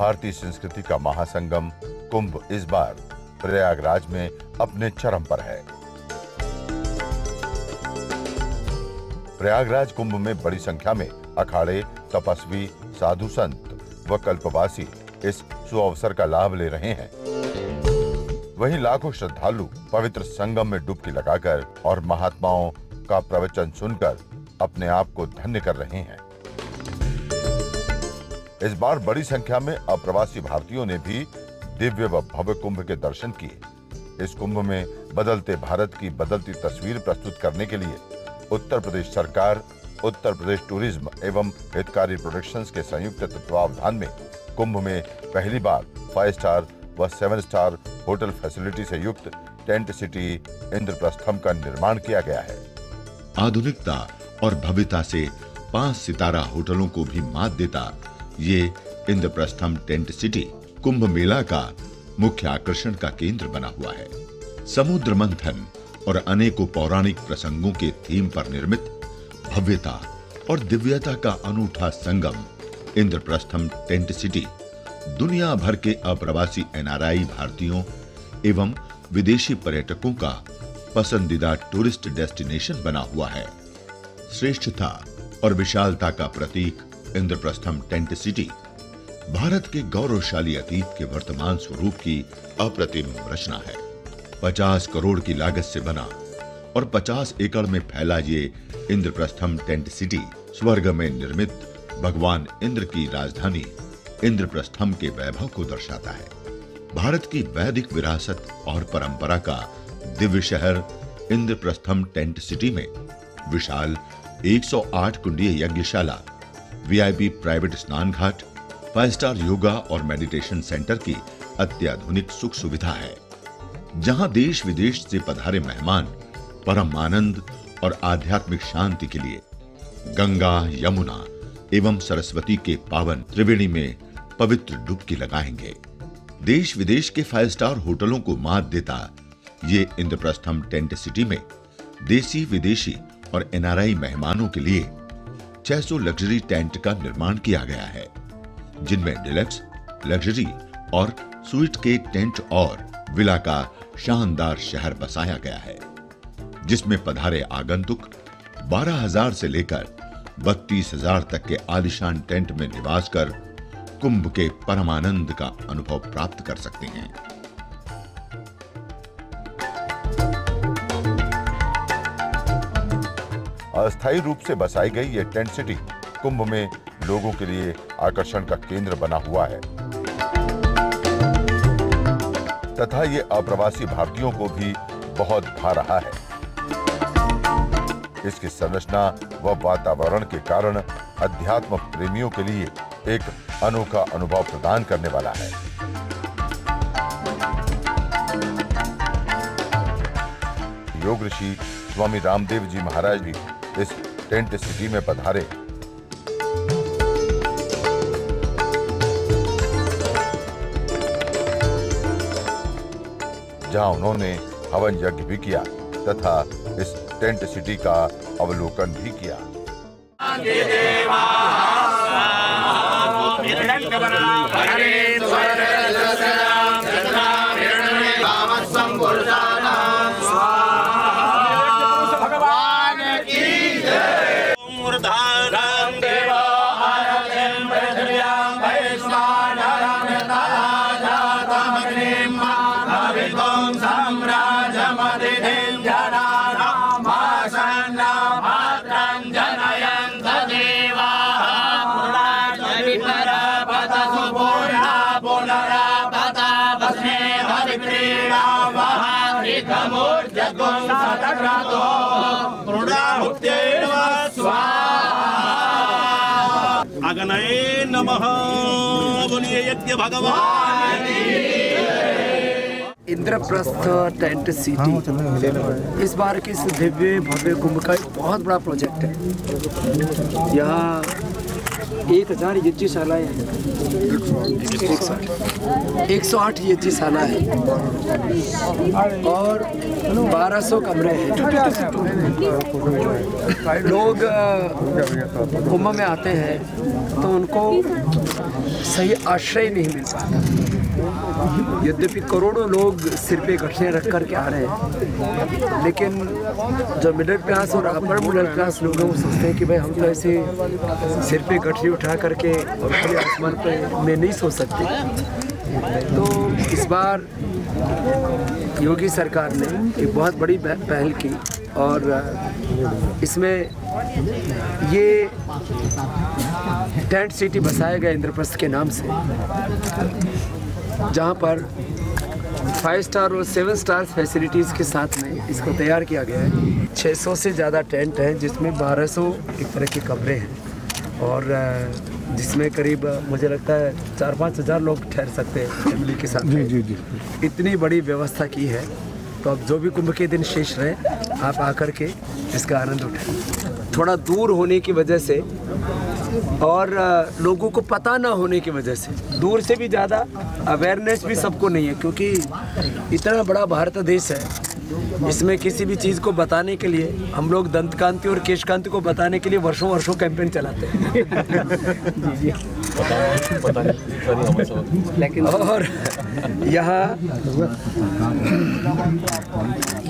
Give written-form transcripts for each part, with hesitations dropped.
भारतीय संस्कृति का महासंगम कुंभ इस बार प्रयागराज में अपने चरम पर है। प्रयागराज कुंभ में बड़ी संख्या में अखाड़े, तपस्वी, साधु संत व कल्पवासी इस सुअवसर का लाभ ले रहे हैं। वहीं लाखों श्रद्धालु पवित्र संगम में डुबकी लगाकर और महात्माओं का प्रवचन सुनकर अपने आप को धन्य कर रहे हैं। इस बार बड़ी संख्या में अप्रवासी भारतीयों ने भी दिव्य व भव्य कुंभ के दर्शन किए। इस कुंभ में बदलते भारत की बदलती तस्वीर प्रस्तुत करने के लिए उत्तर प्रदेश सरकार, उत्तर प्रदेश टूरिज्म एवं हितकारी प्रोडक्शंस के संयुक्त तत्वावधान में कुंभ में पहली बार 5 स्टार व 7 स्टार होटल फैसिलिटी से युक्त टेंट सिटी इंद्रप्रस्थम का निर्माण किया गया है। आधुनिकता और भव्यता से 5 सितारा होटलों को भी मात देता ये इंद्रप्रस्थम टेंट सिटी कुंभ मेला का मुख्य आकर्षण का केंद्र बना हुआ है। समुद्र मंथन और अनेकों पौराणिक प्रसंगों के थीम पर निर्मित भव्यता और दिव्यता का अनूठा संगम इंद्रप्रस्थम टेंट सिटी दुनिया भर के अप्रवासी NRI भारतीयों एवं विदेशी पर्यटकों का पसंदीदा टूरिस्ट डेस्टिनेशन बना हुआ है। श्रेष्ठता और विशालता का प्रतीक इंद्रप्रस्थम टेंट सिटी भारत के गौरवशाली अतीत के वर्तमान स्वरूप की अप्रतिम रचना है। 50 करोड़ की लागत से बना और 50 एकड़ में फैला ये इंद्रप्रस्थम टेंट सिटी स्वर्ग में निर्मित भगवान इंद्र की राजधानी इंद्रप्रस्थम के वैभव को दर्शाता है। भारत की वैदिक विरासत और परंपरा का दिव्य शहर इंद्रप्रस्थम टेंट सिटी में विशाल 108 कुंडीय यज्ञशाला, VIP प्राइवेट स्नान घाट, 5 स्टार योगा और मेडिटेशन सेंटर की अत्याधुनिक सुख सुविधा है, जहां देश विदेश से पधारे मेहमान परम आनंद और आध्यात्मिक शांति के लिए गंगा, यमुना एवं सरस्वती के पावन त्रिवेणी में पवित्र डुबकी लगाएंगे। देश विदेश के 5 स्टार होटलों को मात देता ये इंद्रप्रस्थम टेंट सिटी में देसी, विदेशी और NRI मेहमानों के लिए 600 लग्जरी टेंट का निर्माण किया गया है, जिनमें डिलक्स, लग्जरी और स्वीट के टेंट और विला का शानदार शहर बसाया गया है, जिसमें पधारे आगंतुक 12,000 से लेकर 32,000 तक के आलीशान टेंट में निवास कर कुंभ के परमानंद का अनुभव प्राप्त कर सकते हैं। अस्थायी रूप से बसाई गई ये टेंट सिटी कुंभ में लोगों के लिए आकर्षण का केंद्र बना हुआ है तथा ये अप्रवासी भारतीयों को भी बहुत भा रहा है। इसकी संरचना व वातावरण के कारण अध्यात्म प्रेमियों के लिए एक अनोखा अनुभव प्रदान करने वाला है। योग ऋषि स्वामी रामदेव जी महाराज भी इस टेंट सिटी में पधारे। जहां उन्होंने हवन यज्ञ भी किया तथा इस टेंट सिटी का अवलोकन भी किया। अगनये नमः। बोलिए यज्ञ भगवान। इंद्रप्रस्थ टेंट सिटी इस बार के इस दिव्य भव्य कुंभ का एक बहुत बड़ा प्रोजेक्ट है। यहाँ 1000 यज्ञशालाएं हैं, 108 यज्ञशाला है और 1200 कमरे हैं। लोग कुंभ में आते हैं तो उनको सही आश्रय नहीं मिल पाता। यद्यपि करोड़ों लोग सिर पे गठरियाँ रख कर के आ रहे हैं, लेकिन जो मिडिल क्लास और अपर मिडिल क्लास लोग हैं वो सोचते हैं कि भाई हम तो ऐसे सिर पे गठरी उठा करके और खुले आसमान पे में नहीं सो सकते। तो इस बार योगी सरकार ने एक बहुत बड़ी पहल की और इसमें ये टेंट सिटी बसाया गया इंद्रप्रस्थ के नाम से, जहाँ पर 5 स्टार और 7 स्टार फैसिलिटीज़ के साथ में इसको तैयार किया गया है। 600 से ज़्यादा टेंट हैं, जिसमें 1200 एक तरह के कमरे हैं और जिसमें करीब मुझे लगता है 4-5 हज़ार लोग ठहर सकते हैं फैमिली के साथ। जी। इतनी बड़ी व्यवस्था की है, तो अब जो भी कुंभ के दिन शेष रहे आप आकर के इसका आनंद उठाएं। थोड़ा दूर होने की वजह से और लोगों को पता ना होने की वजह से, दूर से भी ज़्यादा अवेयरनेस भी सबको नहीं है, क्योंकि इतना बड़ा भारत देश है, इसमें किसी भी चीज़ को बताने के लिए हम लोग दंतकांति और केशकांति को बताने के लिए वर्षों कैंपेन चलाते हैं। लेकिन और यहाँ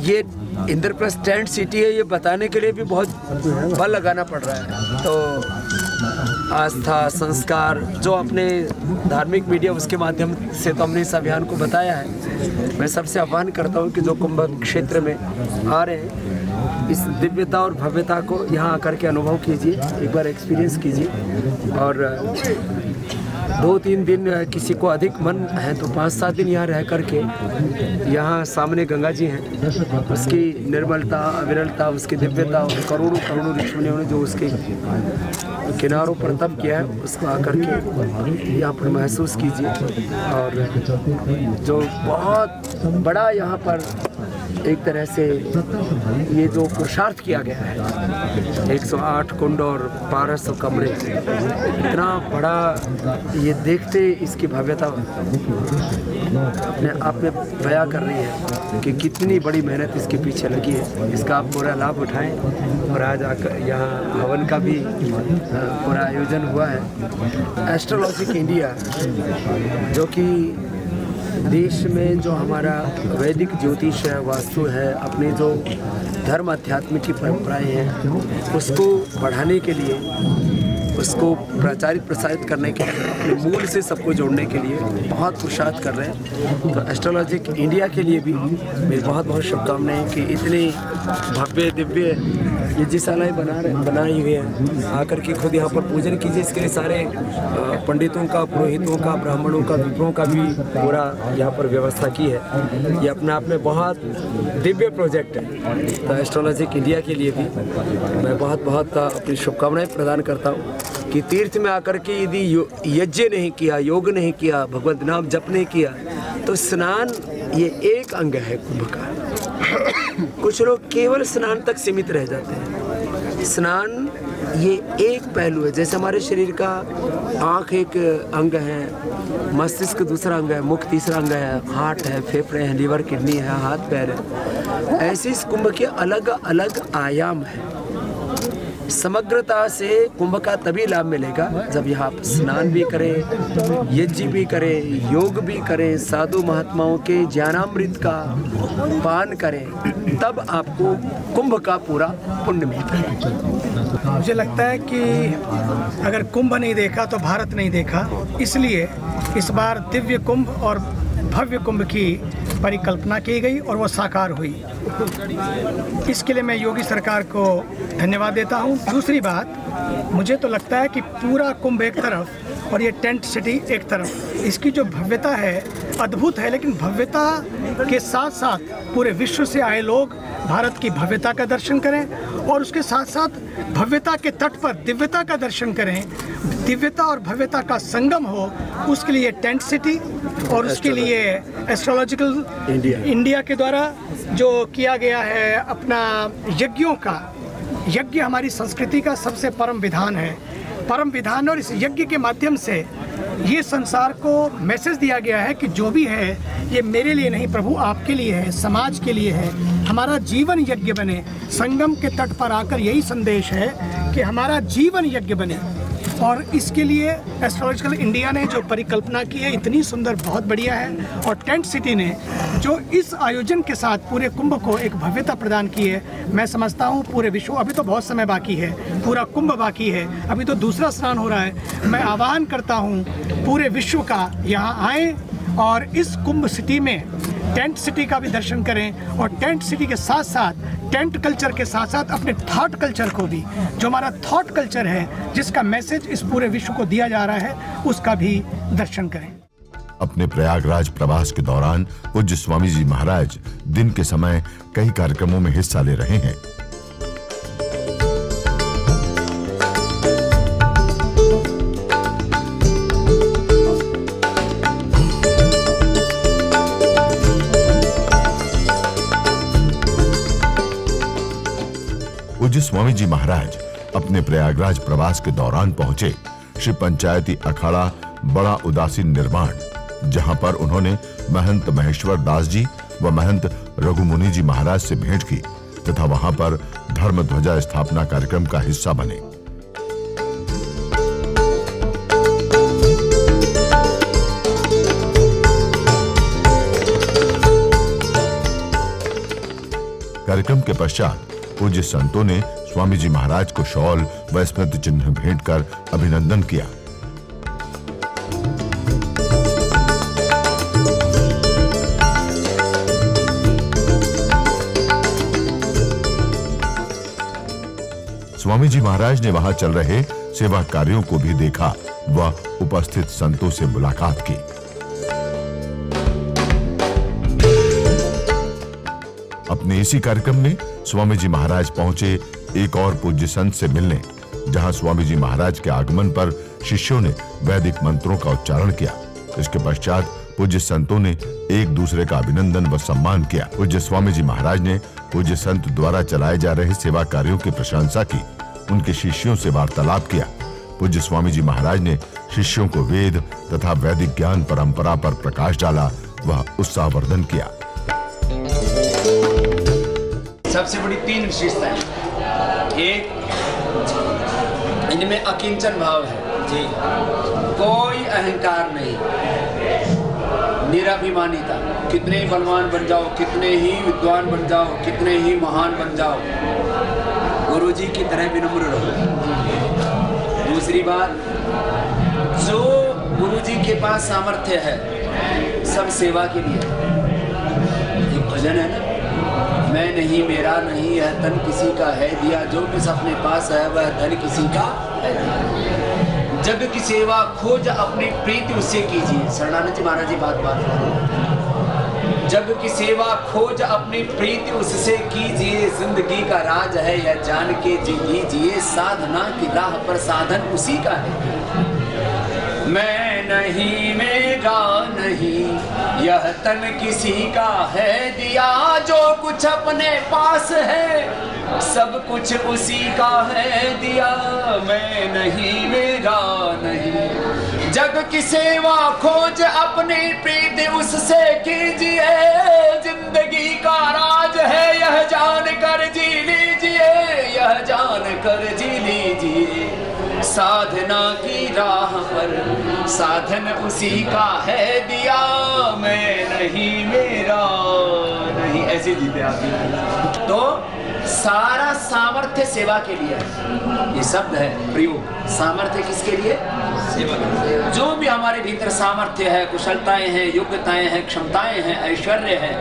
ये इंद्रप्रस्थ टेंट सिटी है, ये बताने के लिए भी बहुत बल लगाना पड़ रहा है। तो आस्था, संस्कार जो अपने धार्मिक मीडिया उसके माध्यम से तो हमने इस अभियान को बताया है। मैं सबसे आह्वान करता हूँ कि जो कुंभ क्षेत्र में आ रहे हैं, इस दिव्यता और भव्यता को यहाँ आकर के अनुभव कीजिए, एक बार एक्सपीरियंस कीजिए। और 2-3 दिन किसी को अधिक मन है तो 5-7 दिन यहाँ रह करके, यहाँ सामने गंगा जी हैं, उसकी निर्मलता, अविरलता, उसकी दिव्यता और करोड़ों ऋषियों ने जो उसके किनारों पर तप किया है उसको आकर के यहाँ पर महसूस कीजिए। और जो बहुत बड़ा यहाँ पर एक तरह से ये जो पुरुषार्थ किया गया है, 108 कुंड और 1200 कमरे, इतना बड़ा, ये देखते इसकी भव्यता अपने आप में बयां कर रही है कि कितनी बड़ी मेहनत इसके पीछे लगी है। इसका आप पूरा लाभ उठाएं। और आज आकर यहाँ हवन का भी पूरा आयोजन हुआ है। एस्ट्रोलॉजिक इंडिया, जो कि देश में जो हमारा वैदिक ज्योतिष है, वास्तु है, अपने जो धर्म अध्यात्म की परंपराएं हैं, उसको बढ़ाने के लिए, उसको प्रसारित करने के लिए, अपने मूल से सबको जोड़ने के लिए बहुत पुरुषार्थ कर रहे हैं। तो एस्ट्रोलॉजिक इंडिया के लिए भी मेरी बहुत शुभकामनाएं कि इतने भव्य दिव्य यज्ञशालाएं बनाई हुई हैं। आकर के खुद यहाँ पर पूजन कीजिए। इसके लिए सारे पंडितों का, पुरोहितों का, ब्राह्मणों का, विप्रों का भी पूरा यहाँ पर व्यवस्था की है। ये अपने आप में बहुत दिव्य प्रोजेक्ट है। तो एस्ट्रोलॉजिक इंडिया के लिए भी मैं बहुत अपनी शुभकामनाएं प्रदान करता हूँ कि तीर्थ में आकर के यदि यज्ञ नहीं किया, योग नहीं किया, भगवत नाम जप नहीं किया, तो स्नान ये एक अंग है कुंभ का। कुछ लोग केवल स्नान तक सीमित रह जाते हैं। स्नान ये एक पहलू है। जैसे हमारे शरीर का आँख एक अंग है, मस्तिष्क दूसरा अंग है, मुख तीसरा अंग है, हार्ट है, फेफड़े हैं, लीवर, किडनी है, हाथ पैर है, ऐसे इस कुंभ के अलग अलग आयाम हैं। समग्रता से कुंभ का तभी लाभ मिलेगा जब यहाँ आप स्नान भी करें, यज्ञ भी करें, योग भी करें, साधु महात्माओं के ज्ञानामृत का पान करें, तब आपको कुंभ का पूरा पुण्य मिलता है। मुझे लगता है कि अगर कुंभ नहीं देखा तो भारत नहीं देखा, इसलिए इस बार दिव्य कुंभ और भव्य कुंभ की परिकल्पना की गई और वो साकार हुई। इसके लिए मैं योगी सरकार को धन्यवाद देता हूँ। दूसरी बात, मुझे तो लगता है कि पूरा कुंभ एक तरफ और ये टेंट सिटी एक तरफ, इसकी जो भव्यता है अद्भुत है, लेकिन भव्यता के साथ साथ पूरे विश्व से आए लोग भारत की भव्यता का दर्शन करें और उसके साथ साथ भव्यता के तट पर दिव्यता का दर्शन करें। दिव्यता और भव्यता का संगम हो, उसके लिए टेंट सिटी और उसके लिए एस्ट्रोलॉजिकल इंडिया के द्वारा जो किया गया है अपना यज्ञों का, यज्ञ हमारी संस्कृति का सबसे परम विधान है। परम विधान और इस यज्ञ के माध्यम से ये संसार को मैसेज दिया गया है कि जो भी है ये मेरे लिए नहीं प्रभु आपके लिए है, समाज के लिए है, हमारा जीवन यज्ञ बने। संगम के तट पर आकर यही संदेश है कि हमारा जीवन यज्ञ बने। और इसके लिए एस्ट्रोलॉजिकल इंडिया ने जो परिकल्पना की है इतनी सुंदर, बहुत बढ़िया है। और टेंट सिटी ने जो इस आयोजन के साथ पूरे कुंभ को एक भव्यता प्रदान की है, मैं समझता हूँ पूरे विश्व, अभी तो बहुत समय बाकी है, पूरा कुंभ बाकी है, अभी तो दूसरा स्नान हो रहा है। मैं आह्वान करता हूँ पूरे विश्व का यहाँ आए और इस कुंभ सिटी में टेंट सिटी का भी दर्शन करें। और टेंट सिटी के साथ साथ टेंट कल्चर के साथ साथ अपने थॉट कल्चर को भी, जो हमारा थॉट कल्चर है जिसका मैसेज इस पूरे विश्व को दिया जा रहा है, उसका भी दर्शन करें। अपने प्रयागराज प्रवास के दौरान पूज्य स्वामी जी महाराज दिन के समय कई कार्यक्रमों में हिस्सा ले रहे हैं। पूज्य स्वामी जी महाराज अपने प्रयागराज प्रवास के दौरान पहुंचे श्री पंचायती अखाड़ा बड़ा उदासीन निर्माण, जहां पर उन्होंने महंत महेश्वर दास जी व महंत रघुमुनि जी महाराज से भेंट की तथा वहां पर धर्म ध्वजा स्थापना कार्यक्रम का हिस्सा बने। कार्यक्रम के पश्चात पूज्य संतों ने स्वामी जी महाराज को शॉल व स्मृति चिन्ह भेंट कर अभिनंदन किया। स्वामी जी महाराज ने वहां चल रहे सेवा कार्यों को भी देखा व उपस्थित संतों से मुलाकात की। अपने इसी कार्यक्रम में स्वामी जी महाराज पहुंचे एक और पूज्य संत से मिलने, जहां स्वामी जी महाराज के आगमन पर शिष्यों ने वैदिक मंत्रों का उच्चारण किया। इसके पश्चात पूज्य संतों ने एक दूसरे का अभिनंदन व सम्मान किया। पूज्य स्वामी जी महाराज ने पूज्य संत द्वारा चलाए जा रहे सेवा कार्यों की प्रशंसा की, उनके शिष्यों से वार्तालाप किया। पूज्य स्वामी जी महाराज ने शिष्यों को वेद तथा वैदिक ज्ञान परंपरा पर प्रकाश डाला व उत्साहवर्धन किया। सबसे बड़ी 3 विशेषताएं, एक इनमें अकिंचन भाव है जी, कोई अहंकार नहीं, निराभिमानिता। कितने ही बलवान बन जाओ, कितने ही विद्वान बन जाओ, कितने ही महान बन जाओ, गुरु जी की तरह विनम्र रहो। दूसरी बात, जो गुरु जी के पास सामर्थ्य है सब सेवा के लिए। एक भजन है ना, मैं नहीं मेरा नहीं यह तन किसी का है दिया, जो कुछ अपने पास है वह धन किसी का है दिया। जग की सेवा खोज अपनी प्रीति उससे कीजिए। शरणानंद जी महाराज जी बात जग की सेवा खोज अपनी प्रीति उससे कीजिए, जिंदगी का राज है यह जान के जी लीजिए, साधना की राह पर साधन उसी का है। मैं नहीं मेरा नहीं यह तन किसी का है दिया, जो कुछ अपने पास है सब कुछ उसी का है दिया। मैं नहीं मेरा नहीं, जग की सेवा खोज अपनी प्रीति उससे कीजिए, जिंदगी का राज है यह जान कर जी लीजिए, यह जान कर जी लीजिए, साधना की राह पर साधन उसी का है दिया। मैं नहीं मेरा नहीं, ऐसे जीते आप। तो सारा सामर्थ्य सेवा के लिए है। ये शब्द है प्रयोग, सामर्थ्य किसके लिए? सेवा के लिए। जो भी हमारे भीतर सामर्थ्य है, कुशलताएं हैं, योग्यताएं हैं, क्षमताएं हैं, ऐश्वर्य है,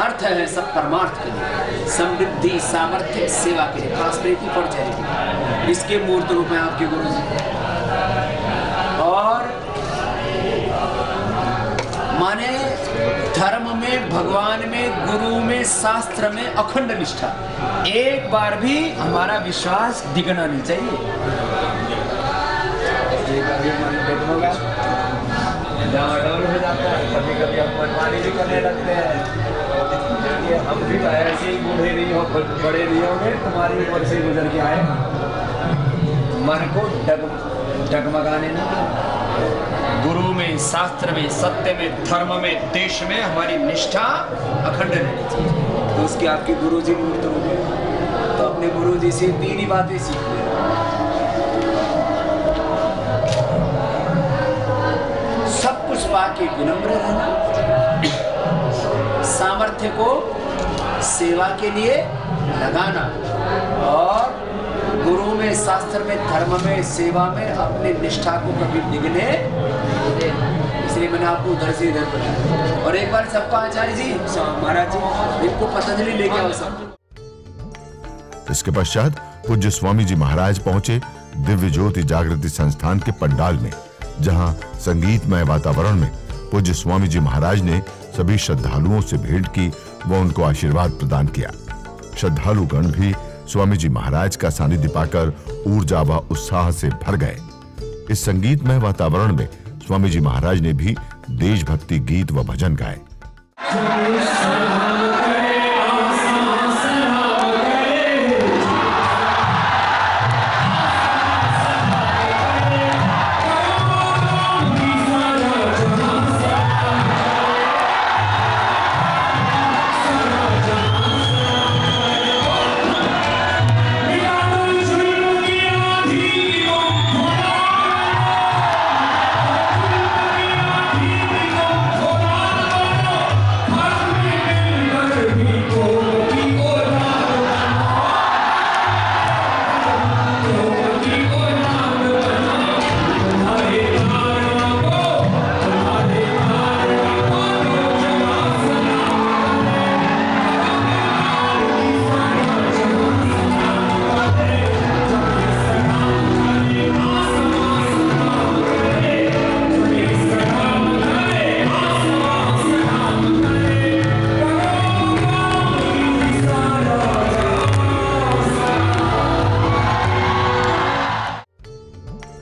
अर्थ है, सब परमार्थ के लिए। समृद्धि सामर्थ्य सेवा के लिए खास प्रीति पड़ जाएगी। इसके मूर्त रूप में आपके गुरु जी। और माने धर्म में, भगवान में, गुरु में, शास्त्र में अखंड निष्ठा। एक बार भी हमारा विश्वास दिखना नहीं चाहिए। हो जाता है, कभी कभी हम मनमानी भी करने लगते हैं। हम भी ऐसे ही बूढ़े नहीं हो, बड़े नहीं होंगे, तुम्हारी उम्र से गुजर के आए। मन को डगमगाने न दें। गुरु में, शास्त्र में, सत्य में, धर्म में, देश में हमारी निष्ठा अखंड रहनी चाहिए। तो उसकी आपकी गुरु जी मूर्त हो गए, तो अपने गुरु जी से 3 ही बातें सीख लें। सब कुछ पाके विनम्र रहना, सामर्थ्य को सेवा के लिए लगाना, और गुरु में, शास्त्र में, धर्म में, सेवा में अपने निष्ठा को कभी डिगने देना। इसलिए मैंने आपको उधर से इधर बनाया। और एक बार सबका आचार्य जी, महाराज जी, इनको पतंजलि लेके आओ सब। इसके पश्चात पूज्य स्वामी जी महाराज पहुंचे दिव्य ज्योति जागृति संस्थान के पंडाल में, जहां संगीतमय वातावरण में पूज्य स्वामी जी महाराज ने सभी श्रद्धालुओं से भेंट की व उनको आशीर्वाद प्रदान किया। श्रद्धालुगण भी स्वामी जी महाराज का सानिध्य पाकर ऊर्जा व उत्साह से भर गए। इस संगीतमय वातावरण में स्वामी जी महाराज ने भी देशभक्ति गीत व भजन गाए।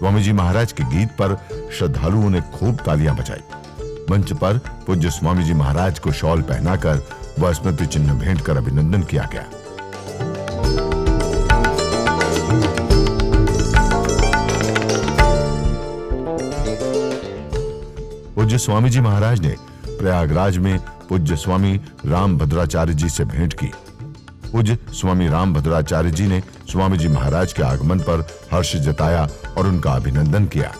स्वामी जी महाराज के गीत पर श्रद्धालुओं ने खूब तालियां बजाई। मंच पर पूज्य स्वामी जी महाराज को शॉल पहनाकर व स्मृति चिन्ह भेंट कर अभिनंदन किया गया। पूज्य स्वामी जी महाराज ने प्रयागराज में पूज्य स्वामी रामभद्राचार्य जी से भेंट की। पूज्य स्वामी रामभद्राचार्य जी ने स्वामी जी महाराज के आगमन पर हर्ष जताया और उनका अभिनंदन किया।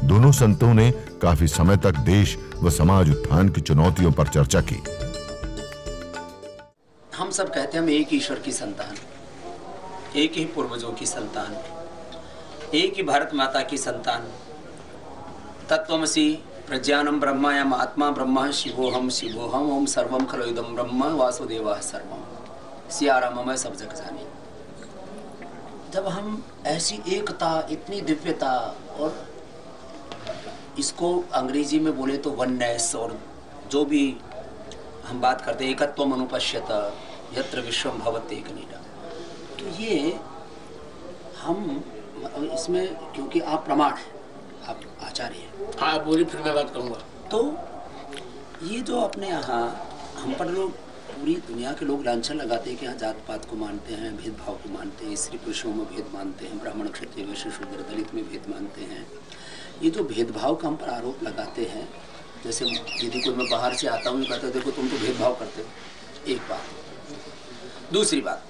दोनों संतों ने काफी समय तक देश व समाज उत्थान की चुनौतियों पर चर्चा की। हम सब कहते हैं हम एक ईश्वर की संतान, एक ही पूर्वजों की संतान, एक ही भारत माता की संतान। तत्वमसि प्रज्ञानम ब्रह्मायम आत्मा ब्रह्मा शिवोहम शिवोहम ओम सर्वम खलु इदं ब्रह्म वासुदेवः सर्वम। सियाराम मैं सब जग जानी। जब हम ऐसी एकता, इतनी दिव्यता, और इसको अंग्रेजी में बोले तो वननेस, और जो भी हम बात करते हैं एकत्वम अनुपश्यत यत्र विश्वम भवति एकनीडा, तो ये हम इसमें, क्योंकि आप प्रमाण हैं, आप आचार्य हैं। हाँ बोली, फिर मैं बात करूँगा। तो ये जो अपने यहाँ हम पर लोग, पूरी दुनिया के लोग लांछन लगाते हैं कि यहाँ जात पात को मानते हैं, भेदभाव को मानते हैं, स्त्री पुरुषों में भेद मानते हैं, ब्राह्मण क्षत्रिय वैश्य शूद्र दलित में भेद मानते हैं। ये जो भेदभाव का हम पर आरोप लगाते हैं, जैसे यदि कोई मैं बाहर से आता हूँ कहता देखो तुम तो भेदभाव करते हो, एक बात। दूसरी बात,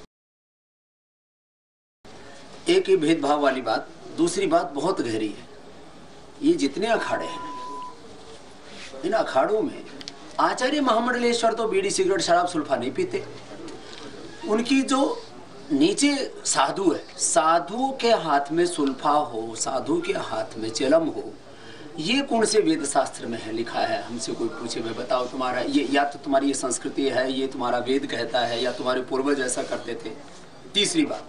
एक ही भेदभाव वाली बात। दूसरी बात बहुत गहरी है। ये जितने अखाड़े हैं, इन अखाड़ों में आचार्य महामंडलेश्वर तो बीड़ी सिगरेट शराब सुल्फा नहीं पीते। उनकी जो नीचे साधु है, साधु के हाथ में सुल्फा हो, साधु के हाथ में चिलम हो, ये कौन से वेद शास्त्र में है लिखा है? हमसे कोई पूछे भाई बताओ तुम्हारा ये, या तो तुम्हारी ये संस्कृति है, ये तुम्हारा वेद कहता है, या तुम्हारे पूर्वज ऐसा करते थे। तीसरी बात,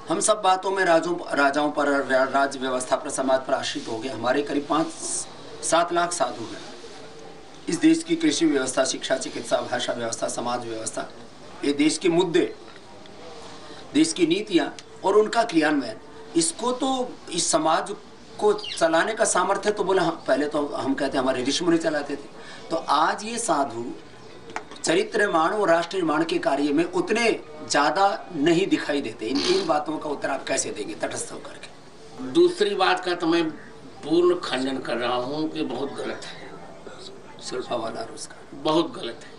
हम सब बातों में राजाओं पर, राज्य व्यवस्था पर, समाज पर आश्रित हो गए। हमारे करीब 5-7 लाख साधु हैं। इस देश की कृषि व्यवस्था, शिक्षा, चिकित्सा, भाषा व्यवस्था, समाज व्यवस्था, ये देश के मुद्दे, देश की नीतियां और उनका क्रियान्वयन, इसको तो इस समाज को चलाने का सामर्थ्य तो बोला पहले तो हम कहते हैं हमारे ऋषि मुनि चलाते थे। तो आज ये साधु चरित्र निर्माण और राष्ट्र निर्माण के कार्य में उतने ज्यादा नहीं दिखाई देते। इन बातों का उत्तर आप कैसे देंगे तटस्थ होकर के? दूसरी बात का तो मैं पूर्ण खंडन कर रहा हूँ कि बहुत गलत है, सुल्फा वाला उसका बहुत गलत है।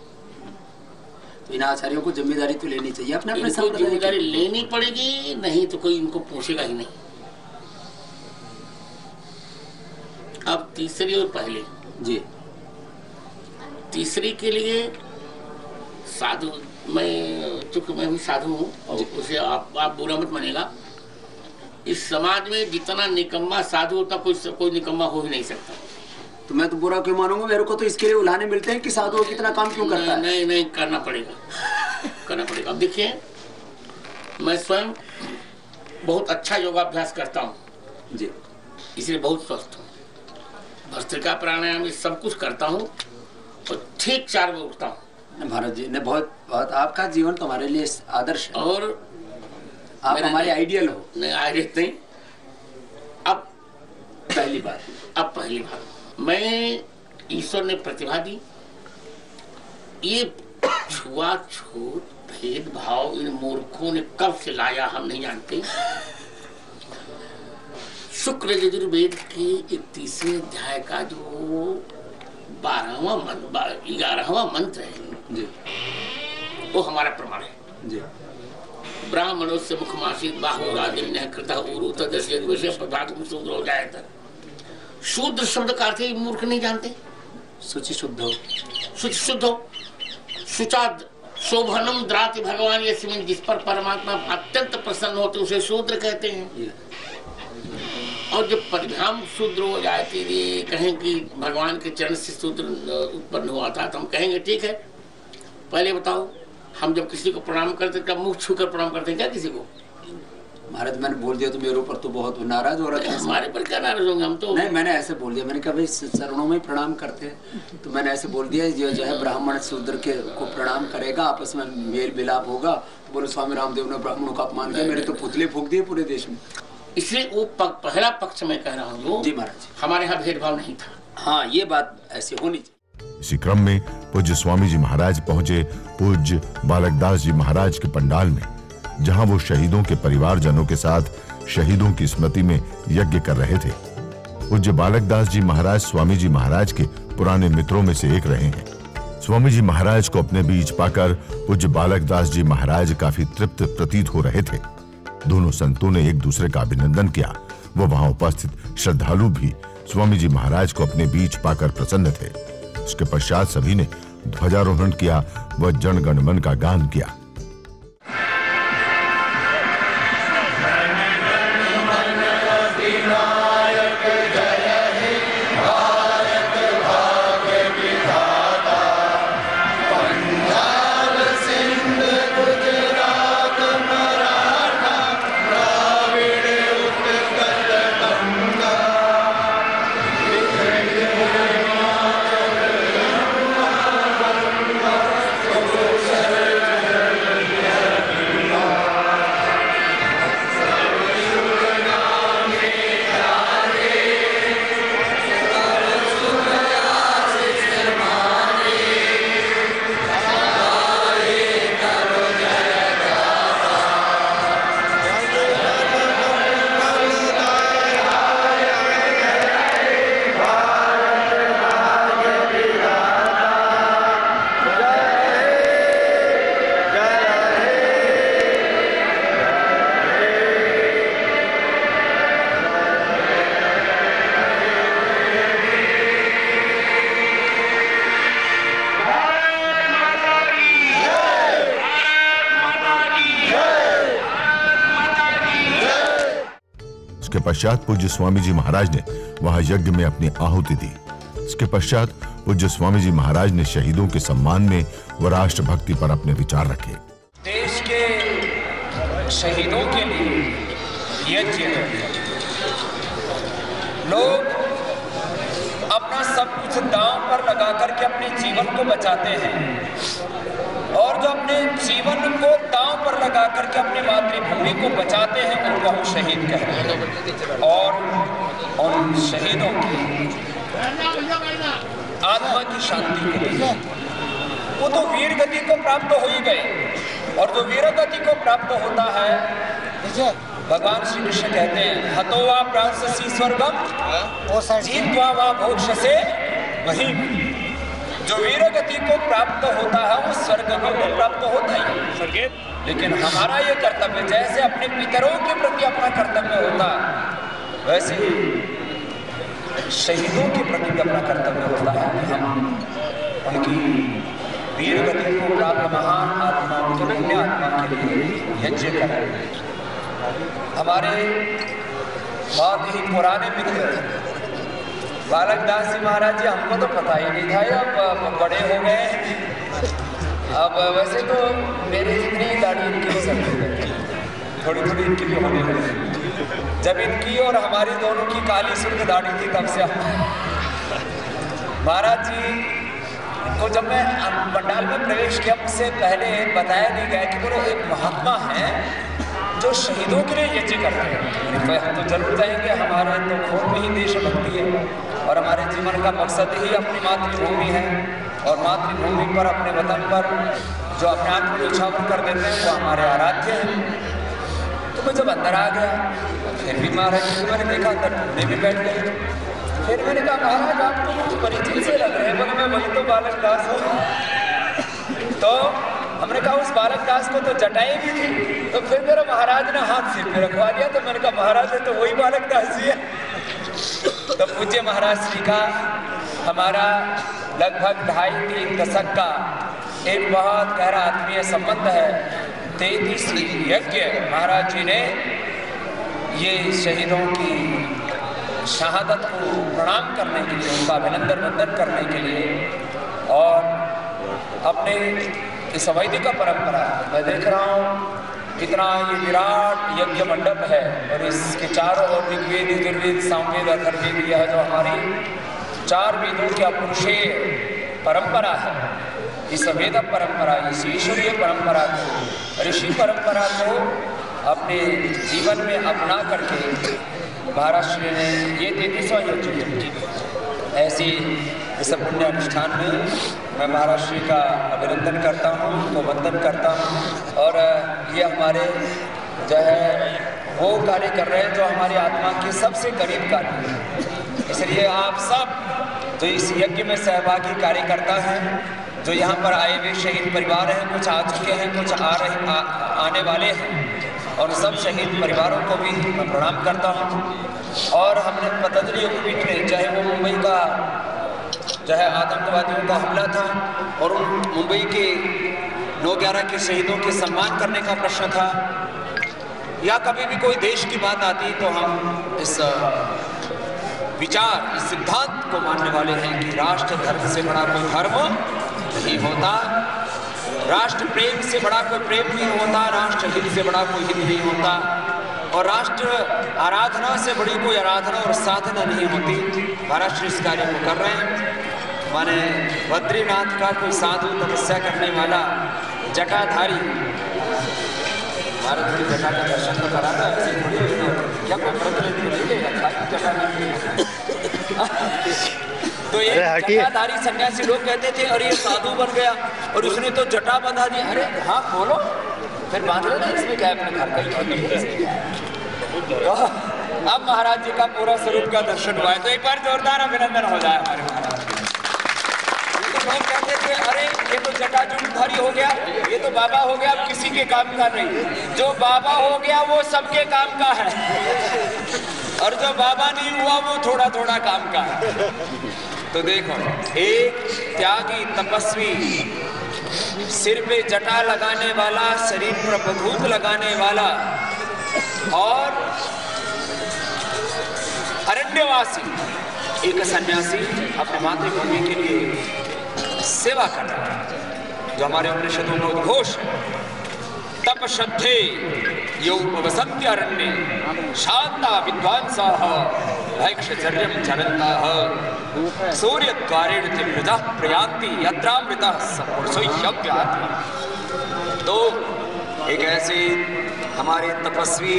तो इन आचार्यों को जिम्मेदारी तो लेनी चाहिए, अपने अपने इनको जिम्मेदारी लेनी पड़ेगी, नहीं तो कोई इनको पूछेगा ही नहीं। अब तीसरी और पहली जी, तीसरी के लिए साधु, मैं चूंकि मैं भी साधु हूँ और उसे आप बुरा मत मानिएगा। इस समाज में जितना निकम्मा साधु होता कोई निकम्मा हो ही नहीं सकता। तो मैं तो बुरा क्यों मानूंगा? मेरे को तो इसके लिए उल्हाने मिलते हैं कि साधु कितना काम क्यों करता है। नहीं नहीं, करना पड़ेगा, करना पड़ेगा। अब देखिए, मैं स्वयं बहुत अच्छा योगाभ्यास करता हूँ जी, इसलिए बहुत स्वस्थ हूँ। भस्त्रिका प्राणायाम सब कुछ करता हूँ और ठीक 4 बजे उठता हूँ। भारत जी ने बहुत बहुत आपका जीवन तुम्हारे लिए आदर्श है और आप हमारे आइडियल हो। नहीं, आइडियल नहीं। अब पहली बात मैं ईश्वर ने प्रतिभा दी, ये छुआछूत भेदभाव इन मूर्खों ने कब से लाया हम नहीं जानते। शुक्ल यजुर्वेद के 31वें अध्याय का जो 11वां मंत्र है जी, वो हमारा प्रमाण है जी। ब्राह्मणों से मुखमासित बाहुरादिन्य कृतः उरु तदस्य विशेष पदार्थ शूद्र हो जाए तक। शूद्र शब्द का अर्थ मूर्ख नहीं जानते। शुचि शुद्ध हो, शुचि शुद्ध हो, शुचाद शोभनम द्राति भगवान यस्मिन्, जिस पर परमात्मा अत्यंत प्रसन्न होते उसे शूद्र कहते हैं। और जब परिणाम शूद्र हो जाए तो ये कहें कि भगवान के चरण से शूद्र उत्पन्न हुआ था, तो हम कहेंगे ठीक है, पहले बताओ हम जब किसी को प्रणाम करते क्या मुंह छूकर प्रणाम करते हैं क्या किसी को? महाराज मैंने बोल दिया तो मेरे ऊपर तो बहुत नाराज हो रहा है। हमारे पर क्या नाराज होंगे? हम तो नहीं, मैंने ऐसे बोल दिया, मैंने कहा भाई चरणों में प्रणाम करते हैं, तो मैंने ऐसे बोल दिया जो है ब्राह्मण शूद्र के को प्रणाम करेगा, आपस में मेल मिलाप होगा। तो बोले स्वामी रामदेव ने ब्राह्मणों का अपमान किया, मेरे तो पुतले फूंक दिए पूरे देश में। इसलिए वो पहला पक्ष में कह रहा हूँ जी महाराज, हमारे यहाँ भेदभाव नहीं था। हाँ, ये बात ऐसी होनी चाहिए। इसी क्रम में पूज्य स्वामी जी महाराज पहुंचे पूज्य बालकदास जी महाराज के पंडाल में, जहां वो शहीदों के परिवारजनों के साथ शहीदों की स्मृति में यज्ञ कर रहे थे। पूज्य बालकदास जी महाराज स्वामी जी महाराज के पुराने मित्रों में से एक रहे हैं। स्वामी जी महाराज को अपने बीच पाकर पूज्य बालकदास जी महाराज काफी तृप्त प्रतीत हो रहे थे। दोनों संतों ने एक दूसरे का अभिनंदन किया। वो वहां उपस्थित श्रद्धालु भी स्वामी जी महाराज को अपने बीच पाकर प्रसन्न थे। उसके पश्चात सभी ने ध्वजारोहण किया व जन गण मन का गान किया। पश्चात पूज्य स्वामी जी महाराज ने वहां यज्ञ में अपनी आहुति दी। इसके पश्चात पूज्य स्वामी जी महाराज ने शहीदों के सम्मान में व राष्ट्रभक्ति पर अपने विचार रखे। देश के शहीदों के लिए यज्ञ, लोग अपना सब कुछ दांव पर लगा करके अपने जीवन को बचाते हैं, और जो अपने जीवन को दांव पर लगा करके अपनी मातृभूमि को बचाते हैं उनको हम शहीद कहते हैं। और उन शहीदों की आत्मा की शांति के लिए वो तो वीर गति को प्राप्त हो ही गए, और जो वीर गति को प्राप्त होता है भगवान श्री कृष्ण कहते हैं हतो वा प्रांससी स्वर्गम जीतवा वा मोक्षसे वही। जो वीर गति को प्राप्त होता है वो स्वर्ग को प्राप्त होता ही। लेकिन हमारा ये कर्तव्य जैसे अपने पितरों के प्रति अपना कर्तव्य होता वैसे शहीदों के प्रति भी अपना कर्तव्य होता है कि हम उनकी वीर गति को प्राप्त महान आत्माओं के पुण्य आत्मा के लिए यज्ञ करें। हमारे बहुत ही पुराने मित्र बालक दास जी महाराज जी, हमको तो पता ही नहीं था, अब बड़े हो गए। अब वैसे तो मेरे जितनी दाढ़ी इनकी भी सब थोड़ी थोड़ी इनकी भी होने लगी। जब इनकी और हमारी दोनों की काली सुर्ख दाढ़ी थी तब से महाराज जी को जब मैं पंडाल में प्रवेश किया मुझसे पहले बताया नहीं गया कि वो एक महात्मा है जो शहीदों के लिए यज्ञ करते हैं। हम तो जरूर जाएंगे, हमारे तो खून में ही देशभक्ति है और हमारे जीवन का मकसद ही अपनी मातृभूमि है और मातृभूमि पर अपने वतन पर जो अपने आप को न्यौछावर कर देते हैं वो हमारे आराध्य हैं। तो मैं जब अंदर आ गया फिर भी महाराज जी मैंने देखा अंदर ढूंढने भी बैठ गए। फिर मैंने कहा महाराज आप तो कुछ परिचित से लग रहे हैं। बोले मैं वही तो बालक दास हूँ। तो हमने कहा उस बालक दास को तो जटाई भी थी। तो फिर मेरा महाराज ने हाथ सिर पे रखवा दिया। तो मैंने कहा महाराज तो वही बालक दास जी है। तो पूज्य महाराज श्री का हमारा लगभग 2.5-3 दशक का एक बहुत गहरा आत्मीय संबंध है। 33 यज्ञ महाराज जी ने ये शहीदों की शहादत को प्रणाम करने के लिए, उनका अभिनंदन वंदन करने के लिए और अपने इस वैदिक परंपरा मैं देख रहा हूँ कितना ये विराट यज्ञ मंडप है और इसके चारों ओर ऋग्वेद यजुर्वेद सामवेद अथर्ववेद यह जो हमारी 4 वेदों की अपुरुषेय परंपरा है, इस वेद परंपरा, इस ईश्वरीय परंपरा को, ऋषि परंपरा को अपने जीवन में अपना करके महाराष्ट्र ने ये 33वां यज्ञ ऐसी इस पुण्य अनुष्ठान में मैं महाराष्ट्र का अभिनंदन करता हूँ, उनको वंदन करता हूँ। और ये हमारे जो है वो कार्य कर रहे हैं जो हमारी आत्मा के सबसे करीब कार्य है। इसलिए आप सब जो इस यज्ञ में सहभागी कार्यकर्ता हैं, जो यहाँ पर आए हुए शहीद परिवार हैं, कुछ आ चुके हैं, कुछ आने वाले हैं, और सब शहीद परिवारों को भी मैं प्रणाम करता हूँ। और हमने पतंजलि योगपीठ में, चाहे वो मुंबई का जो है आतंकवादियों का हमला था और उन मुंबई के 9/11 के शहीदों के सम्मान करने का प्रश्न था, या कभी भी कोई देश की बात आती तो हम इस विचार, इस सिद्धांत को मानने वाले हैं कि राष्ट्र धर्म से बड़ा कोई धर्म नहीं होता, राष्ट्र प्रेम से बड़ा कोई प्रेम नहीं होता, राष्ट्र हित से बड़ा कोई हित नहीं होता, और राष्ट्र आराधना से बड़ी कोई आराधना और साधना नहीं होती। महाराष्ट्र इस कार्य को कर रहे हैं। माने बद्रीनाथ का कोई साधु तपस्या करने वाला जटाधारी भारत की जटा का दर्शन तो कराता है, ऐसे थोड़ी क्या कोई व्रत नहीं लेगा जटा नहीं। तो ये जटाधारी सन्यासी लोग कहते थे अरे ये साधु बन गया और उसने तो जटा बंधा दी। अरे हाँ बोलो, फिर बांध लो ना, इसमें क्या अपने घर का ही। तो अब महाराज जी का पूरा स्वरूप का दर्शन हुआ है, तो एक बार जोरदार अभिनंदन हो जाए हमारे महाराज। तो लोग कहते थे अरे ये तो जटाजूटधारी हो गया, ये तो बाबा हो गया, अब किसी के काम का नहीं। जो बाबा हो गया वो सबके काम का है, और जो बाबा नहीं हुआ वो थोड़ा थोड़ा काम का है। तो देखो, एक त्यागी तपस्वी, सिर पे जटा लगाने वाला, शरीर पर बभूत लगाने वाला, और अरण्यवासी एक सन्यासी अपने मातृभूमि के लिए सेवा कर रहा है, जो हमारे उपनिषदों का उद्घोष है। तप श्रद्धे यो उपवसन्ति अरण्ये शांता विद्वांसाः भैक्षचर्यं चरन्तः सूर्यद्वारेण ते मृतः प्रयान्ति यत्रामृतः स पुरुषो ह्यव्याति। तो एक ऐसे हमारे तपस्वी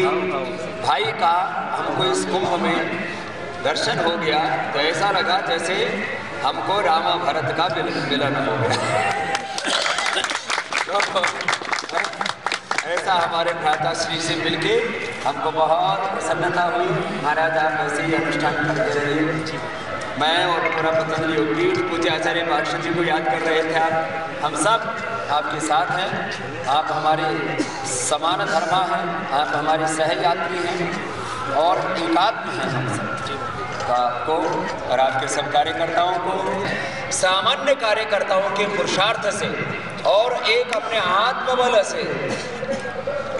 भाई का हमको इस कुंभ में दर्शन हो गया, तो ऐसा लगा जैसे हमको रामा भरत का मिलन हो गया। ऐसा हमारे भ्राता श्री से मिलके हमको बहुत प्रसन्नता हुई। महाराज आप ऐसे ही अनुष्ठान करते रहिए। मैं और पूरा पतंजलि योगपीठ पूज्य आचार्य पार्षद जी को याद कर रहे थे। हम सब आपके साथ हैं। आप हमारे समान धर्मा हैं, आप हमारे सहयात्री हैं और एकात्म हैं हम सब। तो आपको और आपके सब कार्यकर्ताओं को सामान्य कार्यकर्ताओं के पुरुषार्थ से और एक अपने आत्मबल से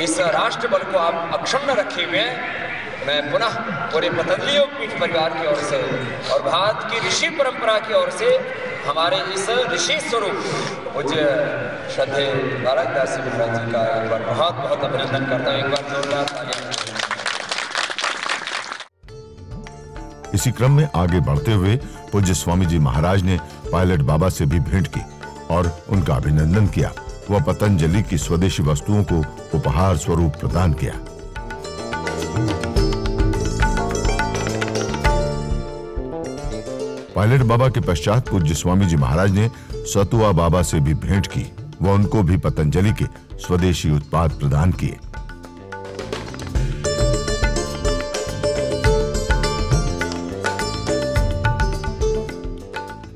इस राष्ट्र बल को आप अक्षुण्ण रखे हुए हैं। मैं पुनः पूरे पतंजलि योगपीठ परिवार की ओर से और भारत की ऋषि परंपरा की ओर से हमारे इस ऋषि स्वरूप पूज्य श्रद्धेय बालकदास जी महाराज जी का एक बार बहुत बहुत अभिनंदन करता हूँ। एक बार जोरदार तालियां। इसी क्रम में आगे बढ़ते हुए पूज्य स्वामी जी महाराज ने पायलट बाबा से भी भेंट की और उनका अभिनंदन किया। वह पतंजलि की स्वदेशी वस्तुओं को उपहार स्वरूप प्रदान किया। पायलट बाबा के पश्चात पूज्य स्वामी जी महाराज ने सतुआ बाबा से भी भेंट की। वह उनको भी पतंजलि के स्वदेशी उत्पाद प्रदान किए।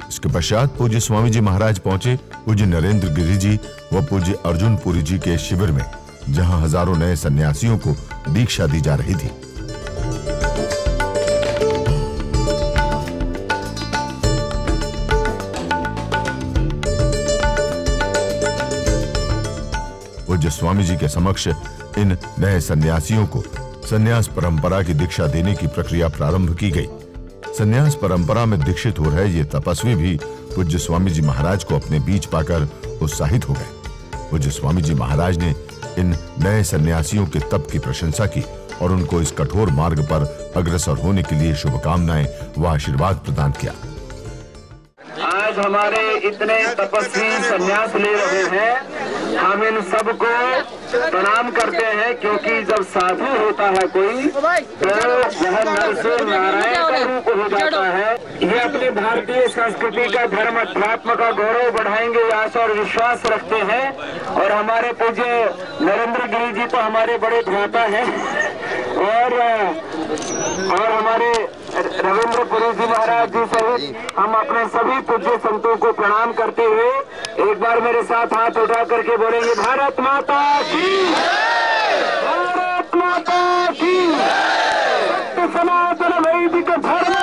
इसके पश्चात पूज्य स्वामी जी महाराज पहुंचे पूज्य नरेंद्र गिरि जी व पूज्य अर्जुन पुरी जी के शिविर में, जहां हजारों नए सन्यासियों को दीक्षा दी जा रही थी। पूज्य स्वामी जी के समक्ष इन नए सन्यासियों को सन्यास परंपरा की दीक्षा देने की प्रक्रिया प्रारंभ की गई। सन्यास परंपरा में दीक्षित हो रहे ये तपस्वी भी पूज्य स्वामी जी महाराज को अपने बीच पाकर उत्साहित हो गए। पूज्य स्वामी जी महाराज ने इन नए सन्यासियों के तप की प्रशंसा की और उनको इस कठोर मार्ग पर अग्रसर होने के लिए शुभकामनाएं व आशीर्वाद प्रदान किया। आज हमारे इतने तपस्वी सन्यास ले रहे हैं, हम इन सबको प्रणाम करते हैं, क्योंकि जब साधु होता है कोई तो वह नर से नारायण का रूप हो जाता है। ये अपनी भारतीय संस्कृति का, धर्म अध्यात्म का गौरव बढ़ाएंगे, आशा और विश्वास रखते हैं। और हमारे पूज्य नरेंद्र गिरि जी तो हमारे बड़े भ्राता हैं और हमारे रविंद्र पुरी जी महाराज जी सहित हम अपने सभी पूज्य संतों को प्रणाम करते हुए एक बार मेरे साथ हाथ उठा करके बोलेंगे, भारत माता की, भारत माता की, सनातन वैदिक धर्म